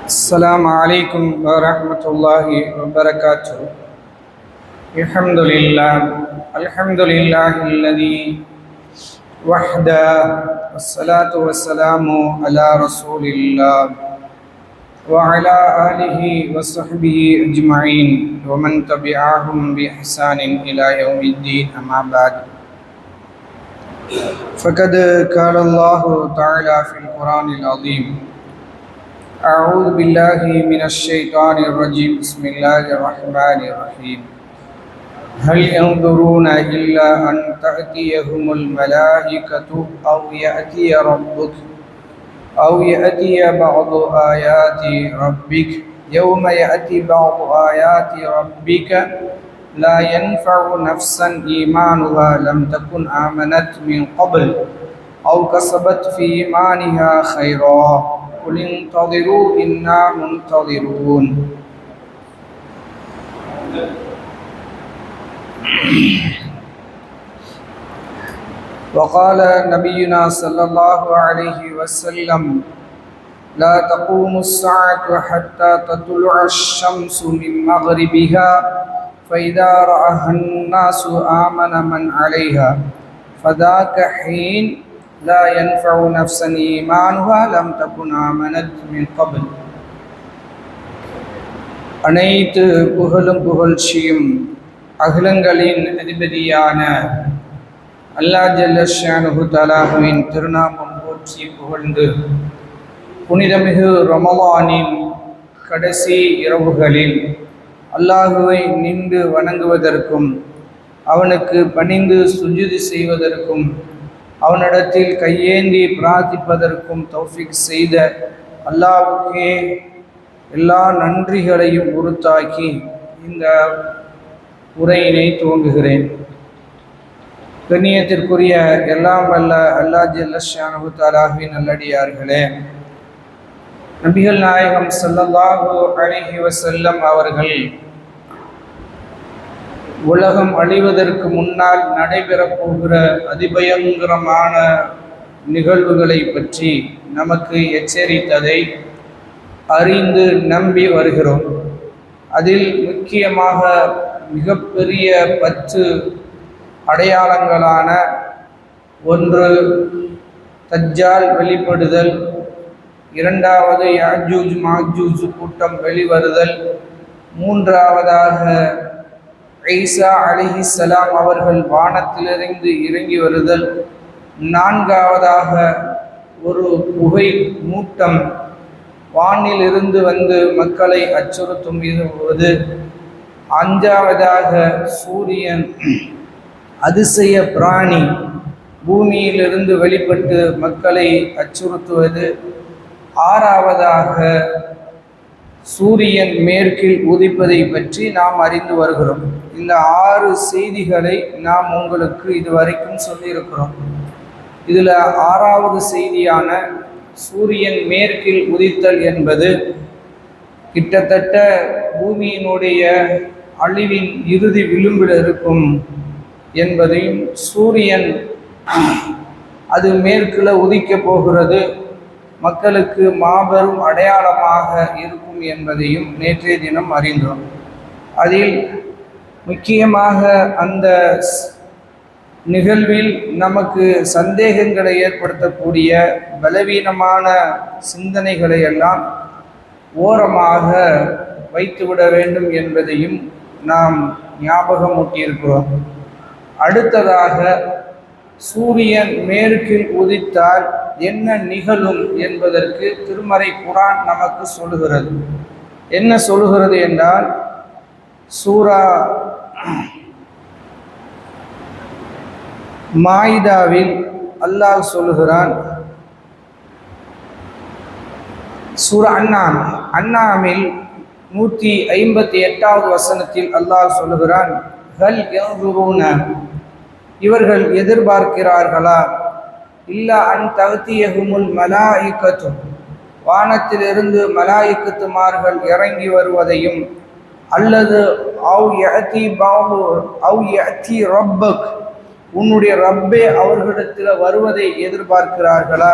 السلام عليكم ورحمة الله وبركاته. الحمد لله الذي وحده، والصلاة والسلام على رسول الله وعلى آله وصحبه أجمعين ومن تبعهم بإحسان إلى يوم الدين. أما بعد، فقد قال الله تعالى في القرآن العظيم: أعوذ بالله من الشيطان الرجيم. بسم الله الرحمن الرحيم. هل ينظرون إلا أن تأتيهم الملائكة أو يأتي ربك أو يأتي بعض آيات ربك يوم يأتي بعض آيات ربك لا ينفع نفسا إيمانها لم تكن آمنت من قبل أو كسبت في إيمانها خيرا قل انتظروا إنا منتظرون. وقال نبينا صلى الله عليه وسلم: لا تقوم الساعة حتى تطلع الشمس من مغربها فإذا رآها الناس آمن من عليها فذاك حين لا ينفع نفسا إيمانها لم تكن آمنت من قبل. அனைத்து புகழும் புகழ்ச்சியும் அகிலங்களின் அதிபதியான அல்லாஹ் ஜல்ல ஷானுஹு தஆலாவின் திருநாமம் போற்றி புகழ்ந்து, புனிதமிகு ரமலானின் கடைசி இரவுகளில் அல்லாஹுவை நின்று வணங்குவதற்கும், அவனுக்கு பணிந்து சுஜூது செய்வதற்கும், அவனிடத்தில் கையேந்தி பிரார்த்திப்பதற்கும் தௌஃபீக் செய்த அல்லாஹ்வுக்கே எல்லா நன்றிகளையும் உரித்தாக்கி இந்த உரையினை துவங்குகிறேன். கண்ணியத்திற்குரிய எல்லாம் வல்ல அல்லாஹ் ஜல்ல ஷானுஹு தஆலாவின் நல்லடியார்களே, நபிகள் நாயகம் ஸல்லல்லாஹு அலைஹி வஸல்லம் அவர்கள் உலகம் அழிவதற்கு முன்னால் நடைபெறப் போகிற அதிபயங்கரமான நிகழ்வுகளை பற்றி நமக்கு எச்சரித்ததை அறிந்து நம்பி வருகிறோம். அதில் முக்கியமாக மிகப்பெரிய 10 அடையாளங்களான ஒன்று தஜ்ஜால் வெளிப்படுதல், இரண்டாவது யாஜூஜ் மாஜூஜ் கூட்டம் வெளிவருதல், மூன்றாவதாக ஈசா அலைஹிஸ்ஸலாம் அவர்கள் வானத்திலிருந்து இறங்கி வருதல், நான்காவதாக ஒரு புகை மூட்டம் வானிலிருந்து வந்து மக்களை அச்சுறுத்தும் இது, அஞ்சாவதாக சூரியன் அதிசய பிராணி பூமியிலிருந்து வெளிப்பட்டு மக்களை அச்சுறுத்துவது, ஆறாவதாக சூரியன் மேற்கில் உதிப்பதை பற்றி நாம் அறிந்து வருகிறோம். இந்த 6 செய்திகளை நாம் உங்களுக்கு இதுவரைக்கும் சொல்லியிருக்கிறோம். இதில் 6வது செய்தியான சூரியன் மேற்கில் உதித்தல் என்பது கிட்டத்தட்ட பூமியினுடைய அழிவின் இறுதி விளிம்பில் இருக்கும் என்பதையும், சூரியன் அது மேற்கில் உதிக்கப் போகிறது, மக்களுக்கு மாபெரும் அடையாளமாக இருக்கும் என்பதையும் நேற்றைய தினம் அறிந்தோம். அதில் முக்கியமாக அந்த நிகழ்வில் நமக்கு சந்தேகங்களை ஏற்படுத்தக்கூடிய பலவீனமான சிந்தனைகளை எல்லாம் ஓரமாக வைத்துவிட வேண்டும் என்பதையும் நாம் ஞாபகம் ஊட்டியிருக்கிறோம். அடுத்ததாக சூரியன் மேற்கில் உதித்தால் என்ன நிகழும் என்பதற்கு திருமறை குர்ஆன் நமக்கு சொல்லுகிறது. என்ன சொல்லுகிறது என்றால், சூரா மாயிதாவில் அல்லாஹ் சொல்லுகிறான், சூரா அன்னாமில் 158வது வசனத்தில் அல்லாஹ் சொல்லுகிறான், ஹல் யன்துரூன, இவர்கள் எதிர்பார்க்கிறார்களா, இல்லா அன் தஅதியஹுமுல் மலாயிகத்து, வானத்திலிருந்து மலாயிகத்துமார்கள் இறங்கி வருவதையும், அல்லது அவு யஅதி ரப்பக், உன்னுடைய ரப்பே அவர்களிடத்தில் வருவதை எதிர்பார்க்கிறார்களா?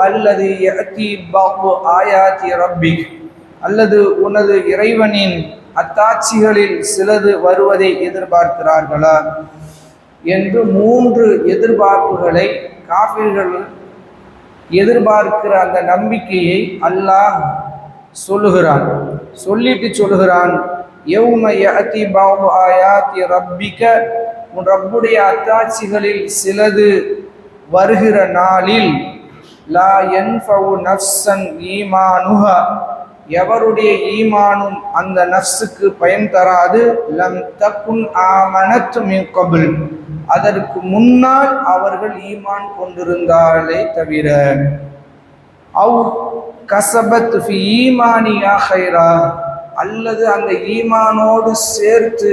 அல்லது யஅதி பஅது ஆயாதி ரப்பிக், அல்லது உனது இறைவனின் அத்தாட்சிகளில் சிலது வருவதை எதிர்பார்க்கிறார்களா என்று 3 எதிர்பார்ப்புகளை காஃபிர்கள் எதிர்பார்க்கிற அந்த நம்பிக்கையை அல்லாஹ் சொல்லுகிறான். சொல்லுகிறான், யௌம யஅதி பஅது ஆயாதி ரப்பிக, உன் ரப்புடைய அத்தாட்சிகளில் சிலது வருகிற நாளில் லா யன்ஃபஉ நஃப்ஸன் ஈமானுஹா, எவருடைய ஈமானும் அந்த நஃப்ஸுக்கு பயன் தராது. லம் தகுன் ஆமனத் மின் கப்ல், அதற்கு முன்னால் அவர்கள் ஈமான் கொண்டிருந்தாலே தவிர. அவு கஸபத் ஃபி ஈமானியா கைரா, அல்லது அந்த ஈமானோடு சேர்த்து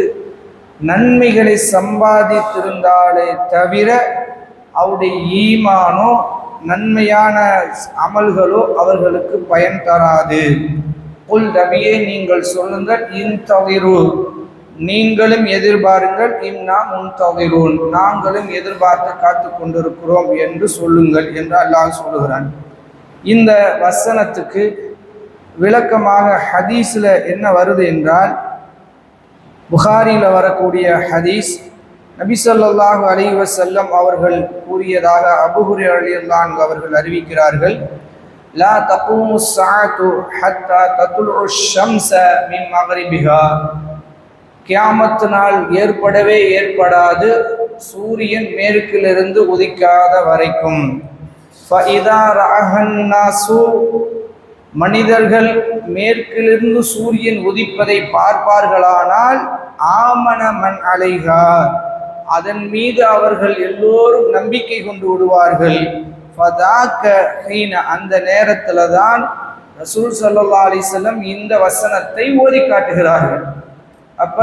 நன்மைகளை சம்பாதித்திருந்தாலே தவிர அவருடைய ஈமானோ நன்மையான அமல்களோ அவர்களுக்கு பயன் தராது. குல் நபியே, நீங்கள் சொல்லுங்கள், இன்தவிரு, நீங்களும் எதிர்பாருங்கள், இன்னா முன்தவிரூன், நாங்களும் எதிர்பார்த்து காத்து கொண்டிருக்கிறோம் என்று சொல்லுங்கள் என்று அல்லாஹ் சொல்லுகிறான். இந்த வசனத்துக்கு விளக்கமாக ஹதீஸில் என்ன வருது என்றால், புகாரியில் வரக்கூடிய ஹதீஸ், நபி ஸல்லல்லாஹு அலைஹி வஸல்லம் அவர்கள் கூறியதாக அபூ ஹுரைரா ரலியல்லாஹு அன்ஹு அவர்கள் அறிவிக்கிறார்கள், லா தகூமு ஸாஅத்து ஹத்தா தத்லுஉ ஷம்ஸ மின் மக்ரிபிஹா, கியாமத் நாள் ஏற்படாது சூரியன் மேற்கிலிருந்து உதிக்காத வரைக்கும். ஃபஇதா ரஅஹன் நாசு, மனிதர்கள் மேற்கிலிருந்து சூரியன் உதிப்பதை பார்ப்பார்களானால் ஆமன மன் அலைஹா, அதன் மீது அவர்கள் எல்லோரும் நம்பிக்கை கொண்டு விடுவார்கள். ஃபதாக்க ஹீன, அந்த நேரத்தில் தான் ரசூல் ஸல்லல்லாஹு அலைஹி வஸல்லம் இந்த வசனத்தை ஓதி காட்டுகிறார்கள். அப்ப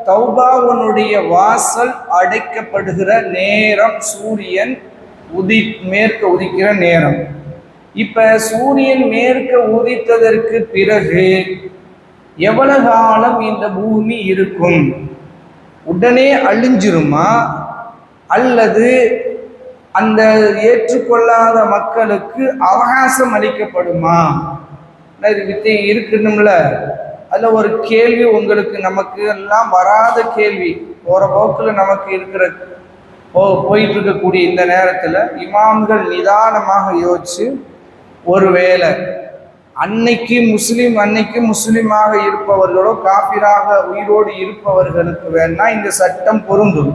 தௌபாவுடைய வாசல் அடைக்கப்படுகிற நேரம் சூரியன் மேற்க உதிக்கிற நேரம். இப்ப சூரியன் மேற்க உதித்ததற்கு பிறகு எவ்வளவு காலம் இந்த பூமி இருக்கும்? உடனே அழிஞ்சிருமா, அல்லது அந்த ஏற்றுக்கொள்ளாத மக்களுக்கு அவகாசம் அளிக்கப்படுமா? வித்தை இருக்கணும்ல. அதில் ஒரு கேள்வி உங்களுக்கு, நமக்கு எல்லாம் வராத கேள்வி, போகிற போக்கில் நமக்கு இருக்கிற போயிட்டு இருக்கக்கூடிய இந்த நேரத்தில் இமாம்கள் நிதானமாக யோசிச்சு, ஒருவேளை அன்னைக்கு முஸ்லீமாக இருப்பவர்களோ காபிராக உயிரோடு இருப்பவர்களுக்கு வேணா இந்த சட்டம் பொருந்தும்.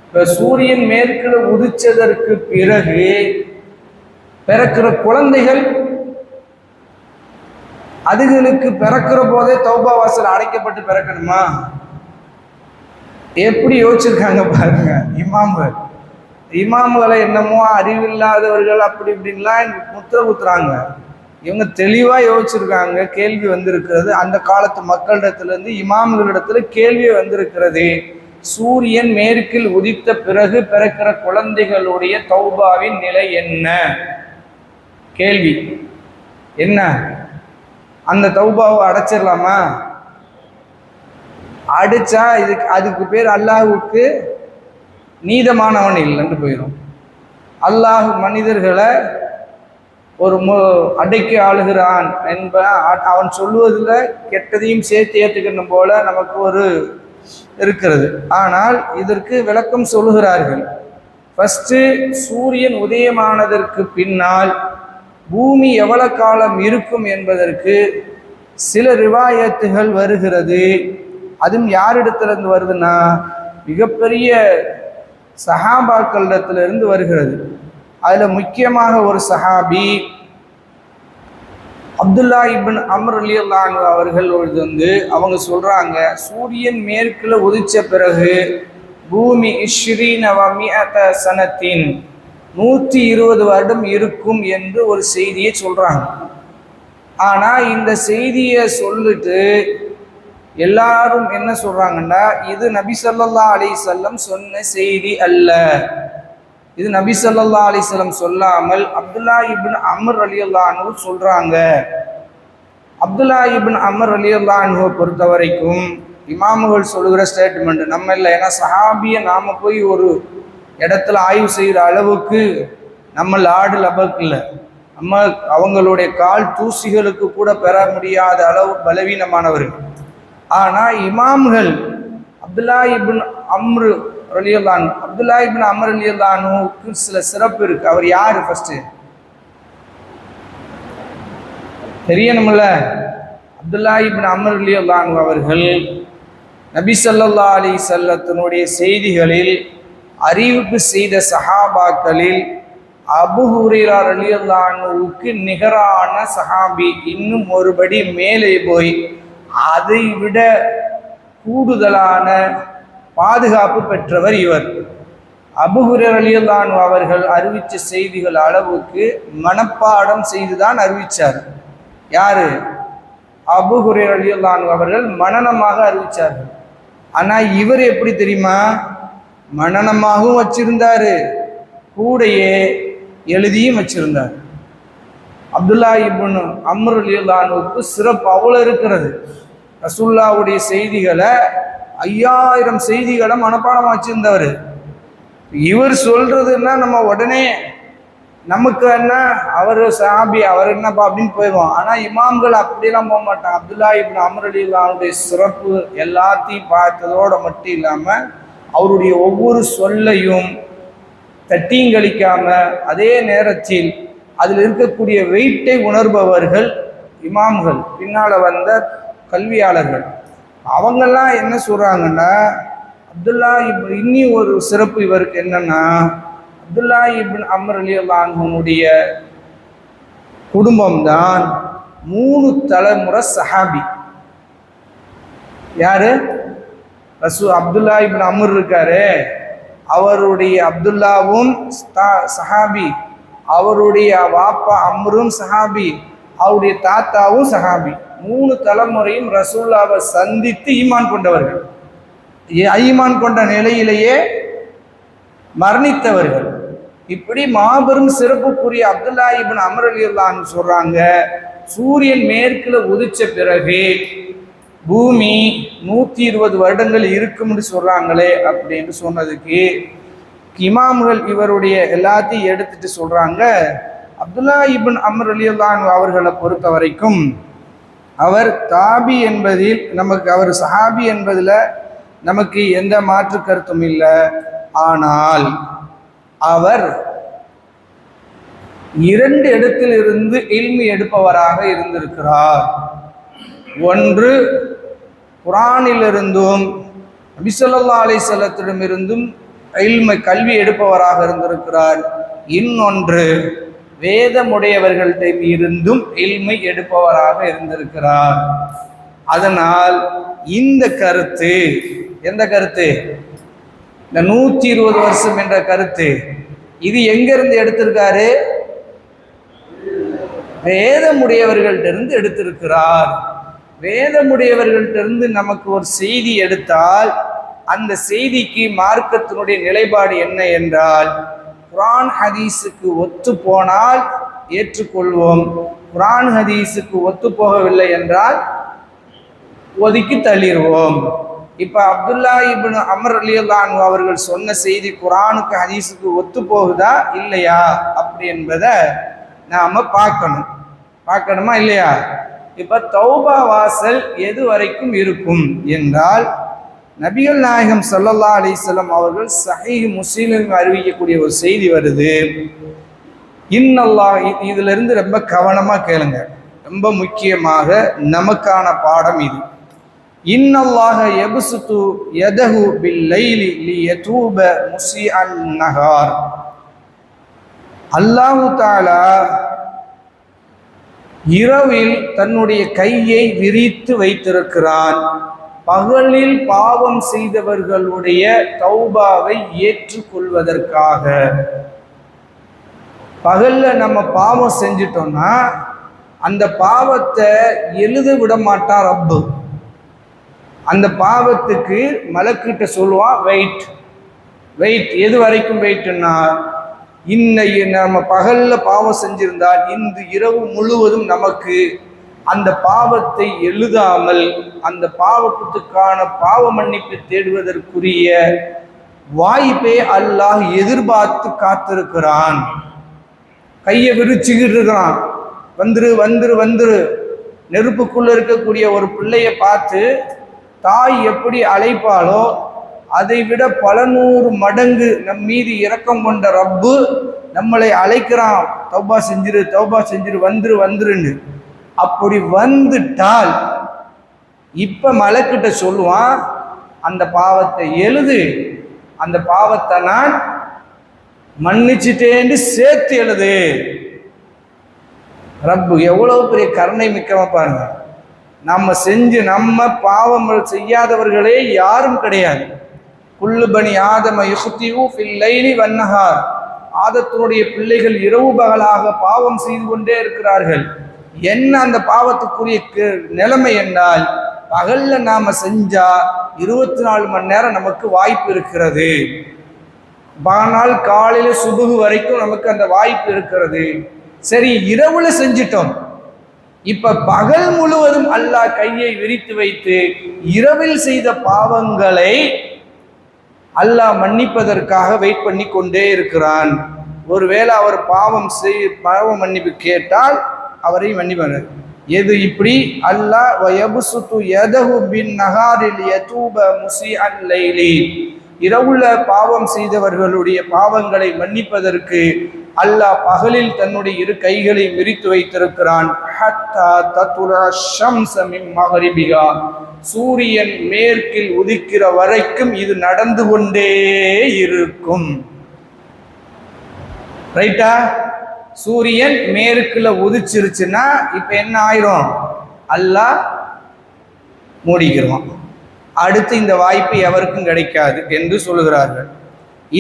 இப்போ சூரியன் மேற்கில் உதிச்சதற்கு பிறகு பிறக்கிற குழந்தைகள், அதுகளுக்கு பிறக்கிற போதே தௌபா வாசல் அடைக்கப்பட்டு பிறக்கணுமா? எப்படி யோசிச்சிருக்காங்க பாருங்க இமாம்களை. என்னமோ அறிவில்லாதவர்கள் அப்படி இப்படின்லாம் முத்திர குத்துறாங்க. இவங்க தெளிவாக யோசிச்சிருக்காங்க. கேள்வி வந்திருக்கிறது அந்த காலத்து மக்களிடத்திலிருந்து இமாம்களிடத்துல கேள்வி வந்திருக்கிறது. சூரியன் மேற்கில் உதித்த பிறகு பிறக்கிற குழந்தைகளுடைய தௌபாவின் நிலை என்ன? கேள்வி என்ன? அந்த தௌபாவை அடைச்சிடலாமா? அடிச்சா அதுக்கு பேர் அல்லாஹுக்கு நீதமானவன் இல்லைன்னு போயிடும். அல்லாஹ் மனிதர்களை ஒரு அடைக்கி ஆளுகிறான் என்ப அவன் சொல்லுவதில் கெட்டதையும் சேர்த்து ஏற்றுக்கணும் போல நமக்கு ஒரு இருக்கிறது. ஆனால் இதற்கு விளக்கம் சொல்லுகிறார்கள். ஃபஸ்ட்டு சூரியன் உதயமானதற்கு பின்னால் பூமி எவ்வளவு காலம் இருக்கும் என்பதற்கு சில ரிவாயத்துகள் வருகிறது. அதுவும் யாரிடத்திலிருந்து வருதுன்னா மிகப்பெரிய சஹாபாக்களிடத்திலிருந்து வருகிறது. அதில் முக்கியமாக ஒரு சஹாபி அப்துல்லா இப்னு அம்ர் ரலியல்லாஹு அன்ஹு அவர்கள் அவங்க சொல்றாங்க, சூரியன் மேற்கில் உதிச்ச பிறகு பூமி 20 சனத்தின் 120 வருடம் இருக்கும் என்று ஒரு செய்தியை சொல்றாங்க. ஆனா இந்த செய்தியை சொல்லிட்டு எல்லாரும் என்ன சொல்றாங்கன்னா, இது நபி ஸல்லல்லாஹு அலைஹி வஸல்லம் சொன்ன செய்தி அல்ல. இது நபி ஸல்லல்லாஹு அலைஹி வஸல்லம் சொல்லாமல் அப்துல்லா இப்னு அம்ர் ரலியல்லாஹு அன்ஹு சொல்றாங்க. அப்துல்லா இப்னு அம்ர் ரலியல்லாஹு அன்ஹு பொறுத்த வரைக்கும் இமாமுகள் சொல்லுகிற ஸ்டேட்மெண்ட் நம்ம இல்லை. ஏன்னா சஹாபியை நாம் போய் ஒரு இடத்துல ஆய்வு செய்கிற அளவுக்கு நம்ம லாடு லபக்கு இல்லை. நம்ம அவங்களுடைய கால் தூசிகளுக்கு கூட பெற முடியாத அளவு பலவீனமானவர்கள். ஆனால் இமாம்கள் அப்துல்லா இப்னு அம்ர் ரலியல்லாஹு அன்ஹு, அப்துல்லா இப்னு அம்ர் ரலியல்லாஹு அன்ஹுக்கு சில சிறப்பு இருக்கு. அவர் யாரு ஃபர்ஸ்ட் தெரியணும்ல? அப்துல்லா இப்னு அம்ர் ரலியல்லாஹு அன்ஹு அவர்கள் நபி ஸல்லல்லாஹு அலைஹி வஸல்லத்தினுடைய செய்திகளில் அறிவிப்பு செய்த சஹாபாக்களில் அபூ ஹுரைரா ரலியல்லாஹு அன்ஹுவுக்கு நிகரான சஹாபி. இன்னும் ஒருபடி மேலே போய் அதை விட கூடுதலான பாதுகாப்பு பெற்றவர் இவர். அபூ ஹுரைரா ரலியல்லாஹு அன்ஹு அவர்கள் அறிவித்த செய்திகள் அளவுக்கு மனப்பாடம் செய்துதான் அறிவித்தார். யாரு? அபூ ஹுரைரா ரலியல்லாஹு அன்ஹு அவர்கள் மனனமாக அறிவித்தார்கள். ஆனால் இவர் எப்படி தெரியுமா? மனனமாகவும் வச்சிருந்தாரு, கூடையே எழுதியும் வச்சிருந்தார். அப்துல்லா இப்னு அம்ர் ரலியல்லாஹு அன்ஹுவுக்கு சிறப்பு அவ்வளோ இருக்கிறது. ரசூலுல்லாஹ்வுடைய செய்திகளை 5000 செய்திகளை மனப்பாடம் வச்சிருந்தவர். இவர் சொல்றதுன்னா நம்ம உடனே நமக்கு என்ன அவர் சஹாபி, அவர் என்னப்பா அப்படின்னு போயிடுவோம். ஆனால் இமாம்கள் அப்படிலாம் போக மாட்டாங்க. அப்துல்லா இப்னு அம்ர் ரலியல்லாஹு அன்ஹுவுடைய சிறப்பு எல்லாத்தையும் பார்த்ததோடு மட்டும் இல்லாமல் அவருடைய ஒவ்வொரு சொல்லையும் தட்டியும் கழிக்காம அதே நேரத்தில் அதில் இருக்கக்கூடிய வெயிட்டை உணர்பவர்கள் இமாம்கள், பின்னால் வந்த கல்வியாளர்கள். அவங்கெல்லாம் என்ன சொல்கிறாங்கன்னா, அப்துல்லா இன்னி ஒரு சிறப்பு இவருக்கு என்னன்னா, அப்துல்லா இப்னு அம்ர் ரலியல்லாஹு அன்ஹுவுடைய குடும்பம்தான் 3 தலைமுறை சஹாபி. யாரு? அப்துல்லா இப்னு அம்ர் இருக்காரு, அவருடைய அப்துல்லாவும் சஹாபி, அவருடைய வாப்பா அம்ரும் சஹாபி, அவருடைய தாத்தாவும் சஹாபி. 3 தலைமுறையும் ரசூலுல்லாஹ்வை சந்தித்து ஈமான் கொண்டவர்கள், ஈமான் கொண்ட நிலையிலேயே மரணித்தவர்கள். இப்படி மாபெரும் சிறப்புக்குரிய அப்துல்லா இப்னு அம்ர் ரலியல்லாஹு அன்ஹு சொல்றாங்க, சூரியன் மேற்குல உதிச்ச பிறகு பூமி 120 வருடங்கள் இருக்கும்னு சொல்றாங்களே அப்படின்னு சொன்னதுக்கு இமாம்கள் இவருடைய எல்லாத்தையும் எடுத்துட்டு சொல்றாங்க, அப்துல்லா இப்னு அம்ர் ரலியல்லாஹு அன்ஹு அவர்களை பொறுத்த வரைக்கும் அவர் தாபி என்பதில் நமக்கு, அவர் சஹாபி என்பதில் நமக்கு எந்த மாற்று கருத்தும் இல்லை. ஆனால் அவர் 2 இடத்திலிருந்து இல்மு எடுப்பவராக இருந்திருக்கிறார். ஒன்று குர்ஆனிலிருந்தும் நபி ஸல்லல்லாஹு அலைஹி வஸல்லத்திடமிருந்தும் கல்வி எடுப்பவராக இருந்திருக்கிறார். இன்னொன்று வேதமுடையவர்களிடம் இருந்தும் இல்மை எடுப்பவராக இருந்திருக்கிறார். அதனால் இந்த கருத்து, எந்த கருத்து? இந்த 120 வருஷம் என்ற கருத்து, இது எங்கிருந்து எடுத்திருக்காரு? வேதமுடையவர்களிட்டிருந்து எடுத்திருக்கிறார். வேதமுடையவர்களிட்டிருந்து நமக்கு ஒரு செய்தி எடுத்தால் அந்த செய்திக்கு மார்க்கத்தினுடைய நிலைப்பாடு என்ன என்றால், குர்ஆன் ஹதீஸுக்கு ஒத்து போனால் ஏற்றுக்கொள்வோம், குர்ஆன் ஹதீஸுக்கு ஒத்து போகவில்லை என்றால் ஒதுக்கி தள்ளிடுவோம். இப்போ அப்துல்லா இப்னு அம்ர் ரலியல்லாஹு அன்ஹு அவர்கள் சொன்ன செய்தி குர்ஆனுக்கு ஹதீஸுக்கு ஒத்து போகுதா இல்லையா அப்படி என்பதை நாம் பார்க்கணுமா இல்லையா? இப்போ தௌபா வாசல் எது வரைக்கும் இருக்கும் என்றால், நபிகள் நாயகம் ஸல்லல்லாஹு அலைஹி வஸல்லம் அவர்கள் சஹீஹ் முஸ்லிமில் அறிவிக்கக்கூடிய ஒரு செய்தி வருது. இன்னல்லாஹ், இதிலிருந்து ரொம்ப கவனமாக கேளுங்க, ரொம்ப முக்கியமாக நமக்கான பாடம் இது. இன்னல்லாஹ யப்சுது யதஹு பில்லைலி லியதூப முஸிஅன் நஹார். அல்லாஹ் தஆலா இரவில் தன்னுடைய கையை விரித்து வைத்திருக்கிறான், பகலில் பாவம் செய்தவர்களுடைய தௌபாவை ஏற்றுக்கொள்வதற்காக. பகல்ல நம்ம பாவம் செஞ்சிட்டோம்னா அந்த பாவத்தை எழுத விட மாட்டான் ரப்பு. அந்த பாவத்துக்கு மலக்கிட்ட சொல்லுவான் வெயிட். எது வரைக்கும் வெயிட்னா, இன்னைக்கு நம்ம பகல்ல பாவம் செஞ்சிருந்தால் இந்த இரவு முழுவதும் நமக்கு அந்த பாவத்தை எழுதாமல் அந்த பாவத்துக்கான பாவ மன்னிப்பு தேடுவதற்குரிய வாய்ப்பை அல்லாஹ் எதிர்பார்த்து காத்திருக்கிறான். கையை விரிச்சுக்கிட்டு இருக்கிறான், வந்துரு வந்துரு வந்துரு. நெருப்புக்குள்ள இருக்கக்கூடிய ஒரு பிள்ளைய பார்த்து தாய் எப்படி அழைப்பாளோ அதை விட பல நூறு மடங்கு நம் மீது இரக்கம் கொண்ட ரப்பு நம்மளை அழைக்கிறான், தௌபா செஞ்சிரு தௌபா செஞ்சிரு, வந்துரு வந்துருன்னு. அப்படி வந்துட்டால் இப்ப மலக்கிட்ட சொல்லுவான், அந்த பாவத்தை எழுது, அந்த பாவத்தை நான் மன்னிச்சுட்டேன்னு சேர்த்து எழுது. ரப்பு எவ்வளவு பெரிய கருணை மிக்கவன் பாருங்க. நம்ம பாவம் செய்யாதவர்களே யாரும் கிடையாது. குல்லு பனி ஆதம யுக்தியு ஃபில் லைலி வன்னஹார். ஆதத்தினுடைய பிள்ளைகள் இரவு பகலாக பாவம் செய்து கொண்டே இருக்கிறார்கள். என்ன அந்த பாவத்துக்குரிய நிலைமை என்றால், பகல்ல நாம செஞ்சா 24 மணி நேரம் நமக்கு வாய்ப்பு இருக்கிறது. ஆனால் காலையில சுபுகு வரைக்கும் நமக்கு அந்த வாய்ப்பு இருக்கிறது. சரி, இரவுல செஞ்சிட்டோம். இப்ப பகல் முழுவதும் அல்லாஹ் கையை விரித்து வைத்து இரவில் செய்த பாவங்களை அல்லாஹ் மன்னிப்பதற்காக வெயிட் பண்ணி கொண்டே இருக்கிறான். ஒருவேளை அவர் பாவ மன்னிப்பு கேட்டால் அவரை மன்னிப்பார். எது இப்படி அல்லாஹ் வயபுசுது யதஹு பின் நஹாரில் யதூப முஸிஅன் லைலி. இரவுல பாவம் செய்தவர்களுடைய பாவங்களை மன்னிப்பதற்கு அல்லாஹ் பகலில் தன்னுடைய இரு கைகளை விரித்து வைத்திருக்கிறான். ஹத்தா தத்லுஅ ஷம்ஸ மின் மக்ரிபிஹா. சூரியன் மேற்கில் உதிக்கிற வரைக்கும் இது நடந்து கொண்டே இருக்கும். ரைட்டா? சூரியன் மேற்குல உதிச்சிருச்சுன்னா இப்ப என்ன ஆயிரும்? அல்லாஹ் மூடிக்கிறோம். அடுத்து இந்த வாய்ப்பு எவருக்கும் கிடைக்காது என்று சொல்லுகிறார்கள்.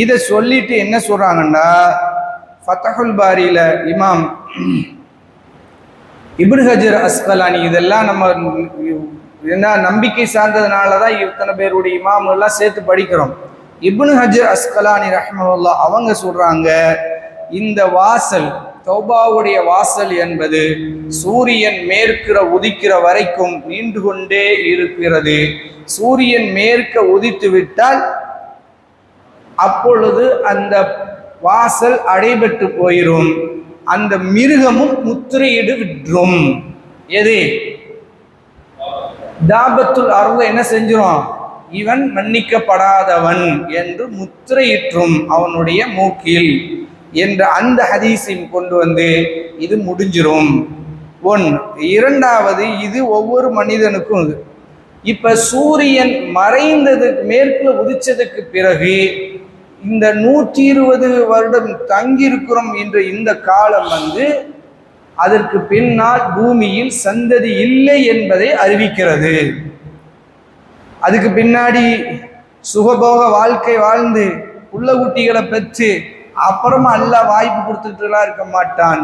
இதை சொல்லிட்டு என்ன சொல்றாங்கன்னா, ஃபத்ஹுல் பாரியில இமாம் இப்னு ஹஜர் அஸ்கலானி, இதெல்லாம் நம்ம என்ன நம்பிக்கை சார்ந்ததுனாலதான் இத்தனை பேருடைய இமாம் எல்லாம் சேர்த்து படிக்கிறோம். இப்னு ஹஜர் அஸ்கலானி ரஹ்மத்துல்லாஹ் அவங்க சொல்றாங்க, இந்த வாசல் தௌபாவுடைய வாசல் என்பது சூரியன் மேற்கிற உதிக்கிற வரைக்கும் நீண்டு கொண்டே இருக்கிறது. சூரியன் மேற்க உதித்து விட்டால் அப்பொழுது அந்த வாசல் அடைபட்டு போயிரும். அந்த மிருகமும் முத்திரையிடு விட்டுரும். எது? தாபத்துல் அர்த என்ன செஞ்சிரும்? இவன் மன்னிக்கப்படாதவன் என்று முத்திரையிற்றும் அவனுடைய மூக்கில் என்ற அந்த ஹதீஸையும் கொண்டு வந்து இது முடிஞ்சிரும். இரண்டாவது, இது ஒவ்வொரு மனிதனுக்கும் இது. இப்ப சூரியன் மறைந்ததுக்கு மேற்குல உதிச்சதுக்கு பிறகு இந்த 120 வருடம் தங்கியிருக்கிறோம் என்ற இந்த காலம் அதற்கு பின்னால் பூமியில் சந்ததி இல்லை என்பதை அறிவிக்கிறது. அதுக்கு பின்னாடி சுகபோக வாழ்க்கை வாழ்ந்து உள்ள குட்டிகளை பெற்று அப்புறமா அல்லாஹ் வாய்ப்பு கொடுத்துட்டுலாம் இருக்க மாட்டான்.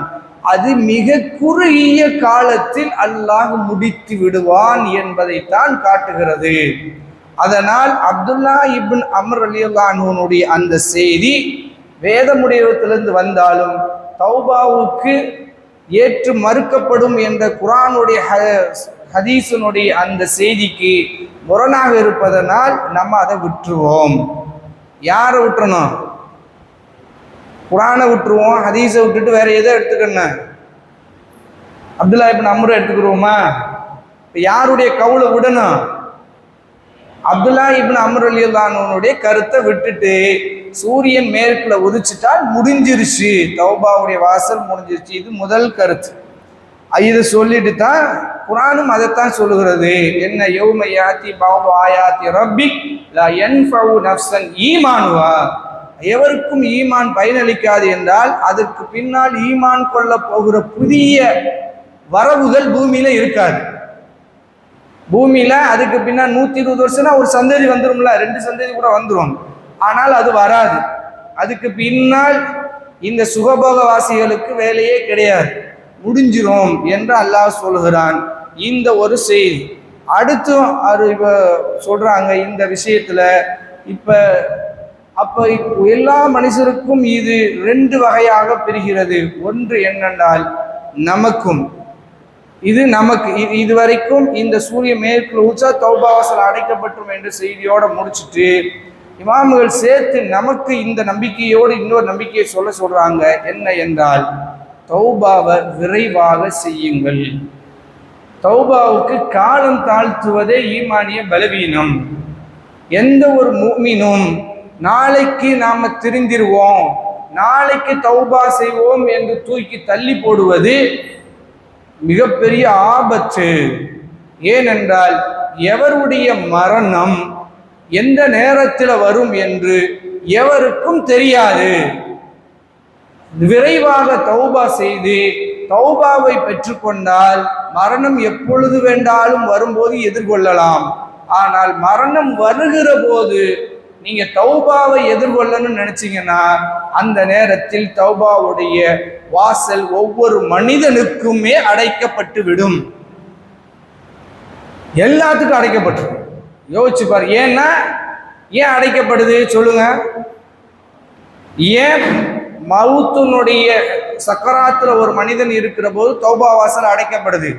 அது மிக குறுகிய காலத்தில் அல்லாஹ் முடித்து விடுவான் என்பதைத்தான் காட்டுகிறது. அதனால் அப்துல்லா இப்னு அம்ர் ரலியல்லாஹு அன்ஹுனுடைய அந்த செய்தி வேதமுடையவத்திலிருந்து வந்தாலும் தௌபாவுக்கு ஏற்று மறுக்கப்படும் என்ற குர்ஆனுடைய ஹதீஸினுடைய அந்த செய்திக்கு முரணாக இருப்பதனால் நம்ம அதை விட்டுருவோம். யாரை விட்டுறணும்? குர்ஆனை விட்டுருவோம், ஹதீஸை விட்டுட்டு வேற எதை எடுத்துக்கணும்? அப்துல்லா இப்னு அம்ர் எடுத்துக்கிறோமா? யாருடைய கவுலை விடணும்? அப்துல்லா இப்னு அம்ர் ரலியல்லாஹு அன்ஹுனுடைய கருத்தை விட்டுட்டு சூரியன் மேற்குல உதிச்சிட்டால் முடிஞ்சிருச்சு, தௌபாவுடைய வாசல் முடிஞ்சிருச்சு. இது முதல் கருத்து. இதை சொல்லிட்டு தான் குர்ஆனும் அதைத்தான் சொல்லுகிறது. என்ன? யௌம யாத்தி பஅது ஆயாத்தி ரப்பிக் லா யன்ஃபஉ நஃப்ஸன் ஈமானுஹா. எவருக்கும் ஈமான் பயனளிக்காது என்றால் அதற்கு பின்னால் ஈமான் கொள்ள போகிற புதிய வரவுகள் பூமியில இருக்காது. பூமியில அதுக்கு பின்னால் 120 வருஷம்னா ஒரு சந்ததி வந்துரும்ல, 2 சந்ததி கூட வந்துடும். ஆனால் அது வராது. அதுக்கு பின்னால் இந்த சுகபோகவாசிகளுக்கு வேலையே கிடையாது, முடிஞ்சிரும் என்று அல்லாஹ் சொல்கிறான். இந்த ஒரு செய்தி. அடுத்தும் அது சொல்றாங்க இந்த விஷயத்துல. அப்ப எல்லா மனுஷருக்கும் இது 2 வகையாக பிரிகிறது. ஒன்று என்னென்றால் நமக்கும் இது நமக்கு இதுவரைக்கும் இந்த சூரிய மேற்குல உச்சா தௌபா வாசல் அடைக்கப்பட்டுரும் என்ற செய்தியோட முடிச்சுட்டு இமாம்கள் சேர்த்து நமக்கு இந்த நம்பிக்கையோடு இன்னொரு நம்பிக்கையை சொல்றாங்க. என்ன என்றால், தௌபாவை விரைவாக செய்யுங்கள். தௌபாவுக்கு காலம் தாழ்த்துவதே ஈமானிய பலவீனம். எந்த ஒரு முஃமினும் நாளைக்கு நாம திருந்திருவோம், நாளைக்கு தௌபா செய்வோம் என்று தூக்கி தள்ளி போடுவது மிகப்பெரிய ஆபத்து. ஏனென்றால் எவருடைய மரணம் எந்த நேரத்தில் வரும் என்று எவருக்கும் தெரியாது. விரைவாக தௌபா செய்து தௌபாவை பெற்றுக்கொண்டால் மரணம் எப்பொழுது வேண்டாலும் வரும்போது எதிர்கொள்ளலாம். ஆனால் மரணம் வருகிற போது நீங்க தௌபாவை எதிர்கொள்ளணும்னு நினைச்சீங்கன்னா அந்த நேரத்தில் தௌபாவுடைய வாசல் ஒவ்வொரு மனிதனுக்குமே அடைக்கப்பட்டு விடும். எல்லாத்துக்கும் அடைக்கப்பட்டு. யோசிச்சு பாரு, ஏன்னா ஏன் அடைக்கப்படுது சொல்லுங்க? ஏன் மவுத்தினுடைய சக்கராத்துல ஒரு மனிதன் இருக்கிற போது தௌபா வாசல் அடைக்கப்படுது?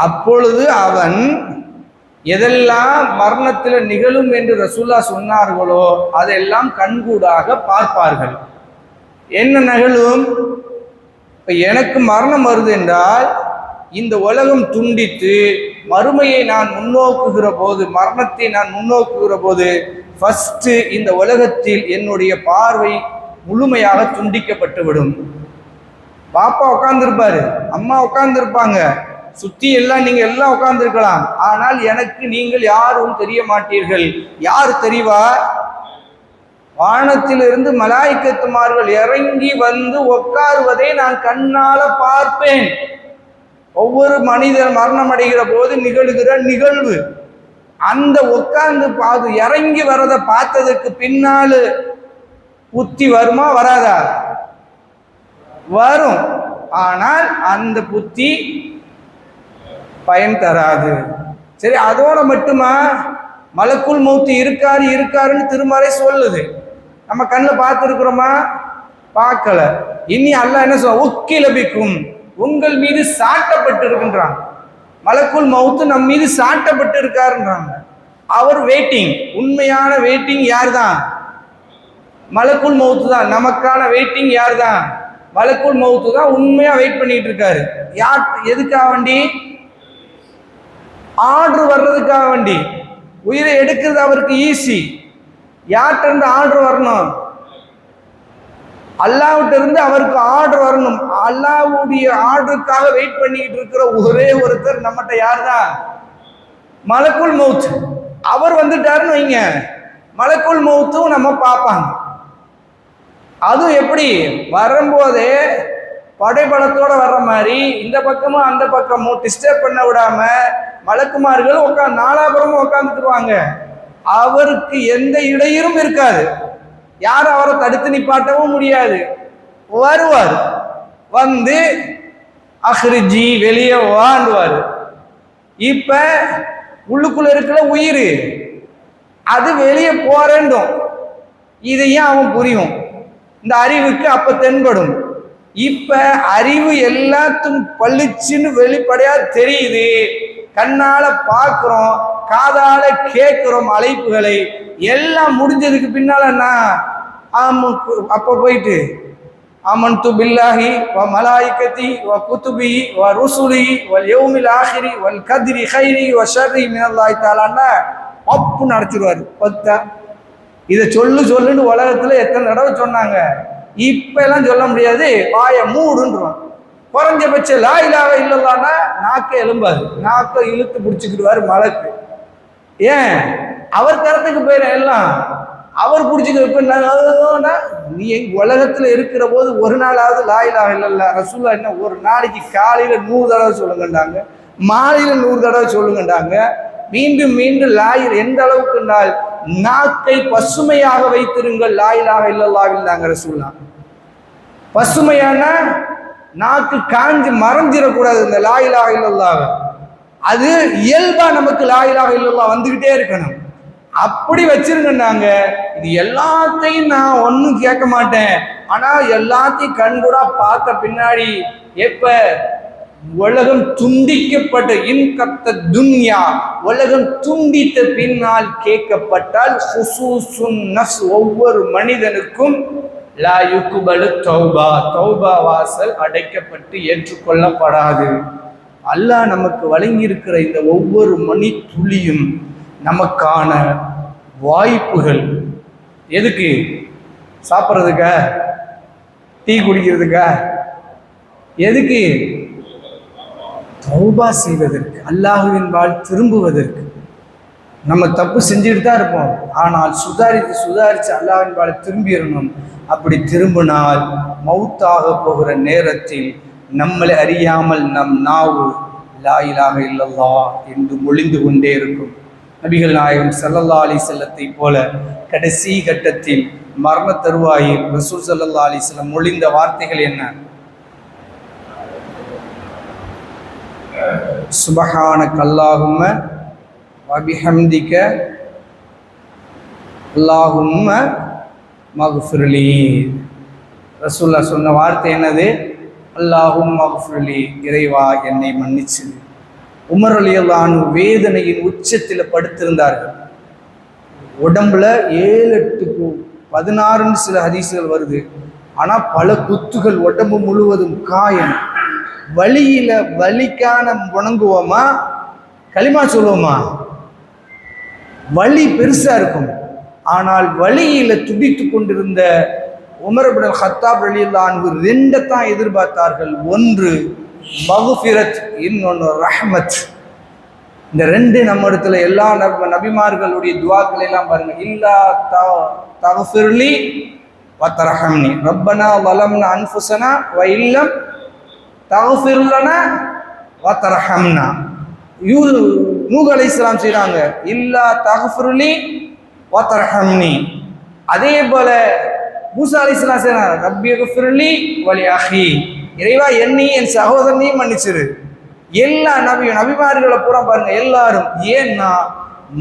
அப்பொழுது அவன் எதெல்லாம் மரணத்தில் நிகழும் என்று ரசூல்லா சொன்னார்களோ அதெல்லாம் கண்கூடாக பார்ப்பார்கள். என்ன நிகழும்? இப்ப எனக்கு மரணம் வருது என்றால் இந்த உலகம் துண்டித்து மறுமையை நான் முன்னோக்குகிற போது, மரணத்தை நான் முன்னோக்குகிற போது ஃபர்ஸ்ட் இந்த உலகத்தில் என்னுடைய பார்வை முழுமையாக துண்டிக்கப்பட்டு விடும். பாப்பா உட்கார்ந்துருப்பாரு, அம்மா உட்கார்ந்துருப்பாங்க, சுத்தி எல்லாம் நீங்க எல்லாம் உட்கார்ந்துருக்கலாம். ஆனால் எனக்கு நீங்கள் யாரும் தெரிய மாட்டீர்கள். யார் தெரிவா? வானத்திலிருந்து மலாய்க்கத்துமார்கள் இறங்கி வந்து உட்காருவதை நான் கண்ணால பார்ப்பேன். ஒவ்வொரு மனிதர் மரணம் அடைகிற போது நிகழ்கிற நிகழ்வு, அந்த உட்கார்ந்து பாது இறங்கி வரதை பார்த்ததுக்கு பின்னால புத்தி வருமா வராதா? வரும். ஆனால் அந்த புத்தி பயன் தராது. சரி, அதோட மட்டுமா? மலக்குல் மௌத்து இருக்காருன்னு திருமறை சொல்லுது. நம்ம கண்ணில் பார்த்துருக்குறோமா? பார்க்கல. இனி அல்லாஹ் என்ன சொல்ல? உக்கிலபிக்கும், உங்கள் மீது சாட்டப்பட்டு இருக்கின்றான். மலக்குல் மௌத்து நம் மீது சாட்டப்பட்டு இருக்காருன்றாங்க. அவர் வெயிட்டிங். உண்மையான வெயிட்டிங் யார் தான்? மலக்குல் மௌத்து தான். நமக்கான வெயிட்டிங் யார் தான்? மலக்குல் மௌத்து தான் உண்மையா வெயிட் பண்ணிட்டு இருக்காரு. யார்? எதுக்காக வேண்டி? ஆர்டர் வர்றதுக்காக வேண்டி. உயிரை எடுக்கிறது அவருக்கு ஈஸி. யார்கிட்ட இருந்து ஆர்டர் வரணும்? அல்லாஹ்விட்ட இருந்து அவருக்கு ஆர்டர் வரணும். அல்லாஹ்வுடைய ஆர்டருக்காக வெயிட் பண்ணிட்டு இருக்கிற ஒரே ஒருத்தர் நம்மகிட்ட யார் தான்? மலக்குல் மௌத். அவர் வந்துட்டாருன்னு வைங்க, மலக்குல் மௌத்தும் நம்ம பார்ப்பாங்க. அதுவும் எப்படி? வரும்போதே படைபலத்தோட வர்ற மாதிரி இந்த பக்கமும் அந்த பக்கமும் டிஸ்டர்ப் பண்ண விடாம மலக்குமார்கள் உட்காந்து நாலாபுரமும் உட்காந்துக்குருவாங்க. அவருக்கு எந்த இடையூறும் இருக்காது. யாரும் அவரை தடுத்து நிப்பாட்டவும் முடியாது. வருவார், வந்து அஹ்ரிஜி வெளியே வாண்டுவார். இப்ப உள்ளுக்குள்ள இருக்கிற உயிர் அது வெளியே போறேண்டும். இதையும் அவன் புரியும். இந்த அறிவுக்கு அப்ப தென்படும். இப்ப அறிவு எல்லாத்துக்கும் பளிச்சுன்னு வெளிப்படையா தெரியுது. கண்ணால பார்க்கிறோம், காதால கேட்கிறோம் அழைப்புகளை. எல்லாம் முடிஞ்சதுக்கு பின்னால அப்ப போயிட்டு ஆமன்து பில்லாஹி வ மலாயிகதி வ குதுபி வ ருசுலி வல் யௌமில் ஆஹிரி வல் கத்ரி கைரி வ ஷர்ரி மினல்லாஹி தஆலான்னா அப்புன்னு அடைச்சிடுவாரு. பத்தா இதை சொல்லுன்னு உலகத்துல எத்தனை தடவை சொன்னாங்க. இப்ப எல்லாம் சொல்ல முடியாது, வாய மூடுன்றான். குறைஞ்சபட்ச லா இலாஹ இல்லல்லாஹ்னா நாக்க எலும்பாது, நாக்க இழுத்து பிடிச்சிக்கிடுவாரு மலக்கு. ஏன்? அவர் கருத்துக்கு போயிட எல்லாம் அவர் பிடிச்சிக்க. நீ உலகத்துல இருக்கிற போது ஒரு நாளாவது லா இலாஹ இல்லல்லாஹ் ரசூலுல்லாஹ் என்ன ஒரு நாளைக்கு காலையில 100 தடவை சொல்லுங்கண்டாங்க, மாலையில 100 தடவை சொல்லுங்கண்டாங்க. மீண்டும் மீண்டும் லாயில் எந்த அளவுக்கு என்றால் நாக்கை பசுமையாக வைத்திருங்கள் லா இலாஹ இல்லல்லாஹ் நாங்க ரசூலுல்லாஹ். பசுமையான நாக்கு காஞ்சி மறைஞ்சிடக்கூடாது இந்த லா இலாஹ இல்லல்லாஹ். அது இயல்பா நமக்கு லா இலாஹ இல்லல்லாஹ் வந்துகிட்டே இருக்கணும். அப்படி வச்சிருங்கன்னாங்க. இது எல்லாத்தையும் நான் ஒன்றும் கேட்க மாட்டேன், ஆனா எல்லாத்தையும் கண்கூடா பார்த்த பின்னாடி எப்ப உலகம் துண்டிக்கப்பட்ட இன்கத்த துன்யா உலகம் துண்டித்த பின்னால் கேட்கப்பட்டால் ஒவ்வொரு மனிதனுக்கும் லா யுக்பலு தௌபா, தௌபா வாசல் அடைக்கப்பட்டு ஏற்றுக்கொள்ளப்படாது. அல்லாஹ் நமக்கு வழங்கி இருக்கிற இந்த ஒவ்வொரு மணி துளியும் நமக்கான வாய்ப்புகள். எதுக்கு? சாப்பிட்றதுக்கா? டீ குடிக்கிறதுக்கா? எதுக்கு? தௌபா செய்வதற்கு, அல்லாஹுவின் வாழ் திரும்புவதற்கு. நம்ம தப்பு செஞ்சுட்டு தான் இருப்போம், ஆனால் சுதாரித்து அல்லாஹ்வின் வாழ் திரும்பிடணும். அப்படி திரும்பினால் மௌத்தாக போகிற நேரத்தில் நம்மளை அறியாமல் நம் நாவு லா இலாஹ இல்லல்லாஹ் என்று மொழிந்து கொண்டே இருக்கும். நபிகள் நாயகம் ஸல்லல்லாஹு அலைஹி வஸல்லத்தை போல கடைசி கட்டத்தில் மரண தருவாயில் ரசூல் ஸல்லல்லாஹு அலைஹி வஸல்லம் மொழிந்த வார்த்தைகள் என்ன? சுபஹானக அல்லாஹும்ம வபிஹம்திக அல்லாஹும்ம மக்ஃபிர்லி. ரசூலுல்லாஹ் சொன்ன வார்த்தை என்னது? அல்லாஹும்ம மக்ஃபிர்லி, இறைவா என்னை மன்னிச்சு. உமர் ரலியல்லாஹு அன்ஹு வேதனையின் உச்சத்தில் படுத்திருந்தார்கள். உடம்புல 7-8 16 சில ஹதீஸ்கள் வருது. ஆனால் பல குத்துகள், உடம்பு முழுவதும் காயம். வலியில வலிக்கான முணங்குவோமா, களிமா சொல்லுவோமா? வலி பெருசா இருக்கும். ஆனால் வலியில துடித்து கொண்டிருந்த உமர் இப்னு கத்தாப் ரலியல்லாஹு அன்ஹு 2 தான் எதிர்பார்த்தார்கள். ஒன்று மக்ஃபிரத், இன்னொன்று ரஹ்மத். இந்த 2 நம்ம இடத்துல எல்லா நபிமார்களுடைய துஆக்கள் எல்லாம் பாருங்க. இல்லா தக்ஃபிர்லி வ தர்ஹம்னி ரப்பனா வலம்னா அன்ஃபுஸனா வ இல்லம் தக்ஃபிர் லனா வ தர்ஹம்னா. நூஹ் அலைஹிஸ்ஸலாம் செய்றாங்க, இல்லா தக்ஃபிர்லி வ தர்ஹம்னி. அதே போல மூசா அலைஹிஸ்ஸலாம் செய்றாங்க, ரப்பி இக்ஃபிர்லி வ லி அஹி, இறைவா என்னையும் என் சகோதரனையும் மன்னிச்சிரு. எல்லா நபிமார்களை பூரா பாருங்க எல்லாரும். ஏன்னா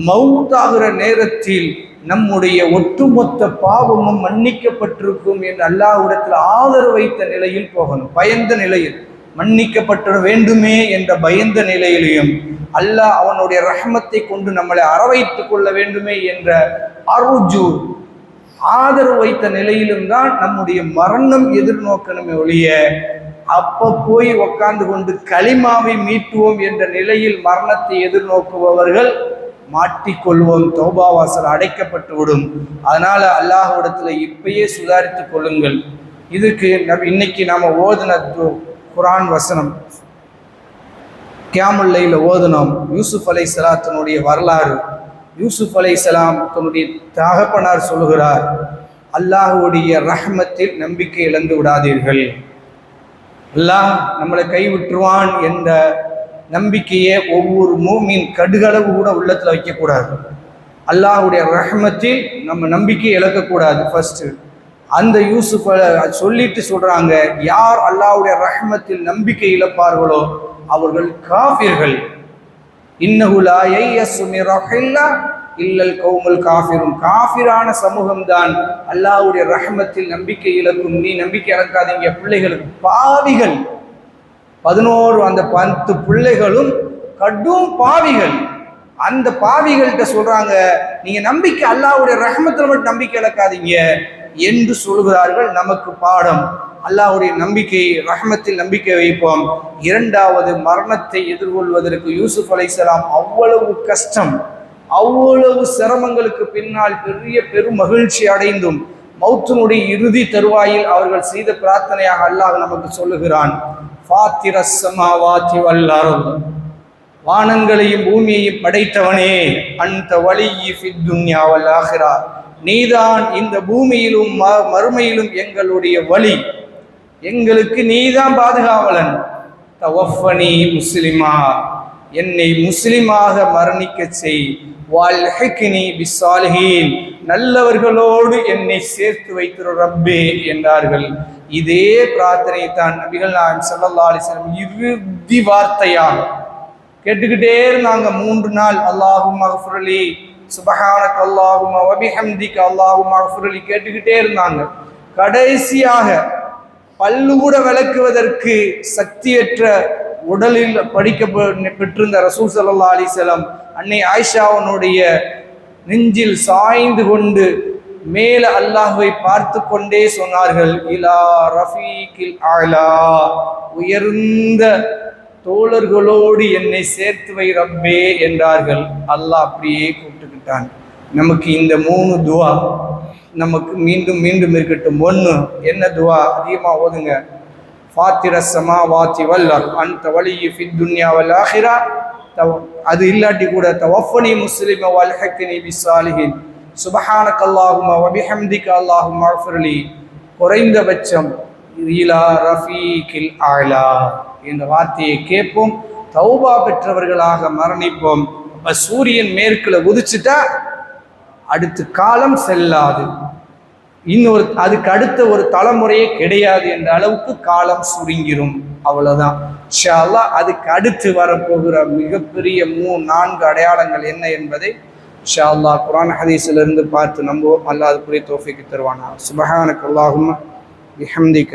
மௌத்தாகிற நேரத்தில் நம்முடைய ஒட்டுமொத்த பாவமும் மன்னிக்கப்பட்டிருக்கும் என்று அல்லாஹ்விடத்தில் ஆதரவு வைத்த நிலையில் போகணும். பயந்த நிலையில் மன்னிக்கப்பட்ட வேண்டுமே என்ற பயந்த நிலையிலையும் அல்லாஹ் அவனுடைய ரஹ்மத்தை கொண்டு நம்மளை அரவைத்துக் கொள்ள வேண்டுமே என்ற அருஜு ஆதரவு வைத்த நிலையிலும் தான் நம்முடைய மரணம் எதிர்நோக்கணுமே ஒழிய அப்ப போய் உட்கார்ந்து கொண்டு களிமாவை மீட்டுவோம் என்ற நிலையில் மரணத்தை எதிர்நோக்குபவர்கள் மாட்டிக்கொள்வோம், தௌபா வாசல் அடைக்கப்பட்டு விடும். அதனால அல்லாஹ்விடத்துல இப்பயே சுதாரித்துக் கொள்ளுங்கள். இதுக்கு இன்னைக்கு நாம ஓதுன குர்ஆன் வசனம் கியாமுல் லைல ஓதுனோம். யூசுப் அலைஹிஸ்ஸலாத்தினுடைய வரலாறு. யூசுப் அலைஹிஸ்ஸலாம் தன்னுடைய தகப்பனார் சொல்லுகிறார், அல்லாஹ்வுடைய ரஹ்மத்தில் நம்பிக்கை இழந்து விடாதீர்கள். அல்லாஹ் நம்மளை கைவிட்டுருவான் என்ற நம்பிக்கையை ஒவ்வொரு மூமின் கடுகளவு கூட உள்ளத்தில் வைக்கக்கூடாது. அல்லாஹ்வுடைய ரஹ்மத்தில் நம்ம நம்பிக்கை இழக்கக்கூடாது. ஃபர்ஸ்ட் அந்த யூசுஃப் சொல்லிட்டு சொல்றாங்க, யார் அல்லாஹ்வுடைய ரஹ்மத்தில் நம்பிக்கை இழப்பார்களோ அவர்கள் காஃபிர்கள். இன்னஹு லா யயஸு மின் ரஹ்மத்தில்லாஹ் இல்லல் கௌமுல் காஃபிரூன். காஃபிரான சமூகம்தான் அல்லாஹ்வுடைய ரஹ்மத்தில் நம்பிக்கை இழக்கும். நீ நம்பிக்கை இழக்காதீங்க பிள்ளைகளுக்கு. பாவிகள் 11 அந்த 10 பிள்ளைகளும் கடும் பாவிகள். அந்த பாவிகள்கிட்ட சொல்றாங்க, நீங்க நம்பிக்கை அல்லாஹ்வுடைய ரஹ்மத்தில் மட்டும் நம்பிக்கை இழக்காதீங்க என்று சொல்கிறார்கள். நமக்கு பாடம். அல்லாஹ்வுடைய நம்பிக்கை, ரஹ்மத்தில் நம்பிக்கை வைப்போம். இரண்டாவது, மரணத்தை எதிர்கொள்வதற்கு யூசுப் அலைஹிஸ்ஸலாம் அவ்வளவு கஷ்டம், அவ்வளவு சிரமங்களுக்கு பின்னால் பெரும் மகிழ்ச்சி அடைந்தும் மௌத்தினுடைய இறுதி தருவாயில் அவர்கள் செய்த பிரார்த்தனையாக அல்லாஹ் நமக்கு சொல்லுகிறான், ஃபாத்திரஸ் ஸமாவாதி வல் அர்த், வானங்களையும் பூமியையும் படைத்தவனே, அன்த வலியி ஃபித் துன்யா வல் ஆখিরা, நீதான் இந்த பூமியிலும் மறுமையிலும் எங்களுடைய வழி, எங்களுக்கு நீதான் பாதுகாவலன். தவஃபனி முஸ்லிமா, என்னை முஸ்லிமாக மரணிக்க செய். வல்ஹிக்னி பிஸ்ஸாலிஹீன், நல்லவர்களோடு என்னை சேர்த்து வைத்திரு ரப்பே என்றார்கள். இதே பிரார்த்தனை தான் நபிகள் நாயகம் ஸல்லல்லாஹு அலைஹி வஸல்லம் இறுதி வார்த்தையாக கேட்டுக்கிட்டே இருந்தாங்க 3 நாள். அல்லாஹும்ம அக்ஃபிர்லி சுபஹானக அல்லாஹும்ம வபிஹம்திக அல்லாஹும்ம அஃபிர்லி கேட்டுக்கிட்டே இருந்தாங்க. கடைசியாக பல்லு கூட விளக்குவதற்கு சக்தியற்ற உடலில் பெற்றிருந்த ரசூல் ஸல்லல்லாஹு அலைஹி வஸல்லம் அன்னை ஆயிஷாவுடைய நெஞ்சில் சாய்ந்து கொண்டு மேல அல்லாஹ்வை பார்த்து கொண்டே சொன்னார்கள், இலா ரஃபீகில் அலா, உயர்ந்த தோழர்களோடு என்னை சேர்த்து வை ரப்பே என்றார்கள். அல்லாஹ் அப்படியே கூப்பிட்டுக்கிட்டான். நமக்கு இந்த 3 துவா நமக்கு மீண்டும் மீண்டும் இருக்கட்டும். 1, என்ன துவா அதிகமா ஓதுங்க, ஃபாத்திர ஸமாவாதி வல் அர்த் அன்த வலியி ஃபித் துன்யா வல் ஆখিরা. அது இல்லாட்டி கூட தவஃபனி முஸ்லிம வல்ஹக்னி பிஸ்ஸாலிஹின் சுபஹானக அல்லாஹும்ம வபிஹம்திக அல்லாஹும்ம அஃபிர்லி. குறைந்தபட்சம் இலா ரஃபீகில் அலா இந்த வார்த்தையை கேட்போம். தௌபா பெற்றவர்களாக மரணிப்போம். அப்ப சூரியன் மேற்குல உதிச்சுட்டா அடுத்த காலம் செல்லாது, இன்னொரு அதுக்கு அடுத்த ஒரு தலைமுறையே கிடையாது என்ற அளவுக்கு காலம் சுருங்கிரும். அவ்வளவுதான். இன்ஷா அல்லாஹ் அதுக்கு அடுத்து வரப்போகிற மிகப்பெரிய 3-4 அடையாளங்கள் என்ன என்பதை இன்ஷா அல்லாஹ் குர்ஆன் ஹதீஸில் இருந்து பார்த்து நம்புவோம். அல்லாஹ் அதுக்குரிய தௌஃபீக் தருவானா. சுப்ஹானக அல்லாஹும்ம பிஹம்திக